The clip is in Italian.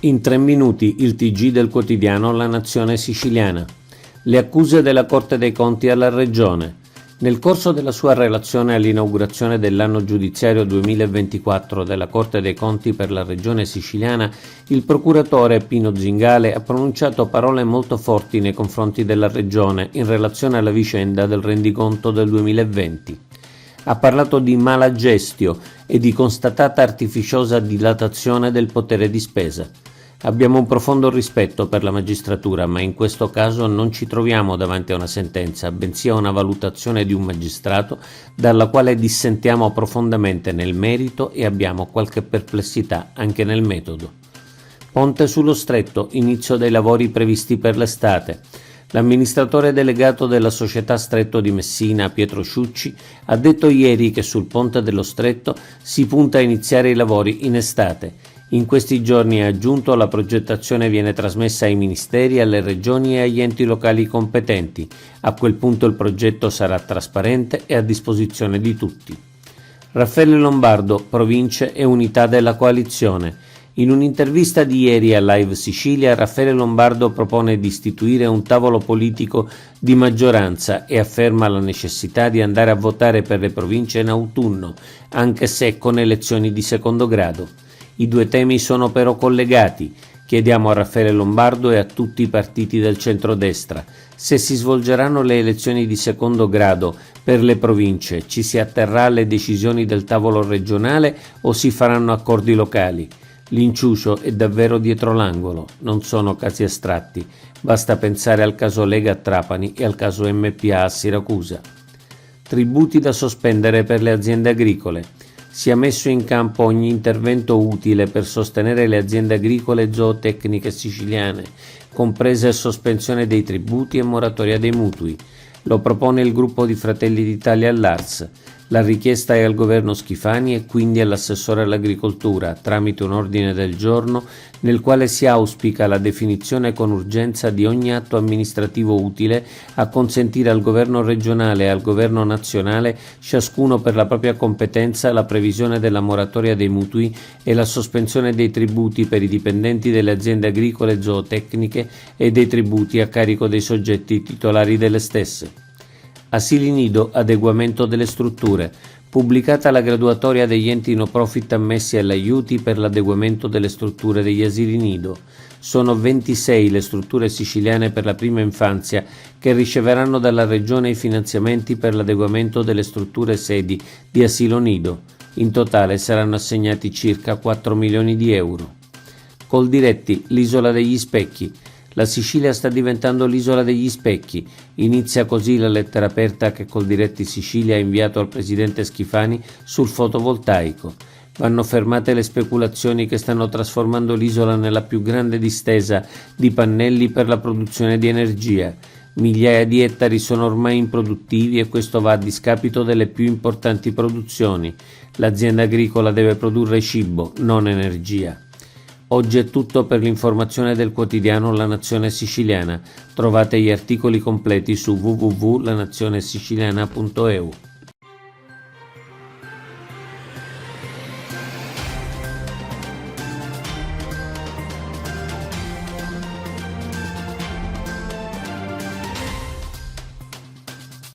In 3 minuti il TG del quotidiano La Nazione Siciliana. Le accuse della Corte dei Conti alla Regione. Nel corso della sua relazione all'inaugurazione dell'anno giudiziario 2024 della Corte dei Conti per la Regione Siciliana, il procuratore Pino Zingale ha pronunciato parole molto forti nei confronti della Regione in relazione alla vicenda del rendiconto del 2020. Ha parlato di mala gestio e di constatata artificiosa dilatazione del potere di spesa. Abbiamo un profondo rispetto per la magistratura, ma in questo caso non ci troviamo davanti a una sentenza, bensì a una valutazione di un magistrato dalla quale dissentiamo profondamente nel merito e abbiamo qualche perplessità anche nel metodo. Ponte sullo Stretto, inizio dei lavori previsti per l'estate. L'amministratore delegato della società Stretto di Messina, Pietro Sciucci, ha detto ieri che sul ponte dello Stretto si punta a iniziare i lavori in estate. In questi giorni, ha aggiunto, la progettazione viene trasmessa ai ministeri, alle regioni e agli enti locali competenti. A quel punto il progetto sarà trasparente e a disposizione di tutti. Raffaele Lombardo, province e unità della coalizione. In un'intervista di ieri a Live Sicilia, Raffaele Lombardo propone di istituire un tavolo politico di maggioranza e afferma la necessità di andare a votare per le province in autunno, anche se con elezioni di secondo grado. I due temi sono però collegati. Chiediamo a Raffaele Lombardo e a tutti i partiti del centrodestra: se si svolgeranno le elezioni di secondo grado per le province, ci si atterrà alle decisioni del tavolo regionale o si faranno accordi locali? L'inciucio è davvero dietro l'angolo, non sono casi astratti, basta pensare al caso Lega a Trapani e al caso MPA a Siracusa. Tributi da sospendere per le aziende agricole. Sia messo in campo ogni intervento utile per sostenere le aziende agricole e zootecniche siciliane, compresa sospensione dei tributi e moratoria dei mutui. Lo propone il gruppo di Fratelli d'Italia all'Ars. La richiesta è al governo Schifani e quindi all'assessore all'agricoltura, tramite un ordine del giorno nel quale si auspica la definizione con urgenza di ogni atto amministrativo utile a consentire al governo regionale e al governo nazionale, ciascuno per la propria competenza, la previsione della moratoria dei mutui e la sospensione dei tributi per i dipendenti delle aziende agricole e zootecniche e dei tributi a carico dei soggetti titolari delle stesse. Asili nido, adeguamento delle strutture. Pubblicata la graduatoria degli enti no profit ammessi agli aiuti per l'adeguamento delle strutture degli asili nido. Sono 26 le strutture siciliane per la prima infanzia che riceveranno dalla Regione i finanziamenti per l'adeguamento delle strutture sedi di asilo nido. In totale saranno assegnati circa 4 milioni di euro. Coldiretti, l'isola degli specchi. La Sicilia sta diventando l'isola degli specchi. Inizia così la lettera aperta che Coldiretti Sicilia ha inviato al presidente Schifani sul fotovoltaico. Vanno fermate le speculazioni che stanno trasformando l'isola nella più grande distesa di pannelli per la produzione di energia. Migliaia di ettari sono ormai improduttivi e questo va a discapito delle più importanti produzioni. L'azienda agricola deve produrre cibo, non energia. Oggi è tutto per l'informazione del quotidiano La Nazione Siciliana. Trovate gli articoli completi su www.lanazionesiciliana.eu.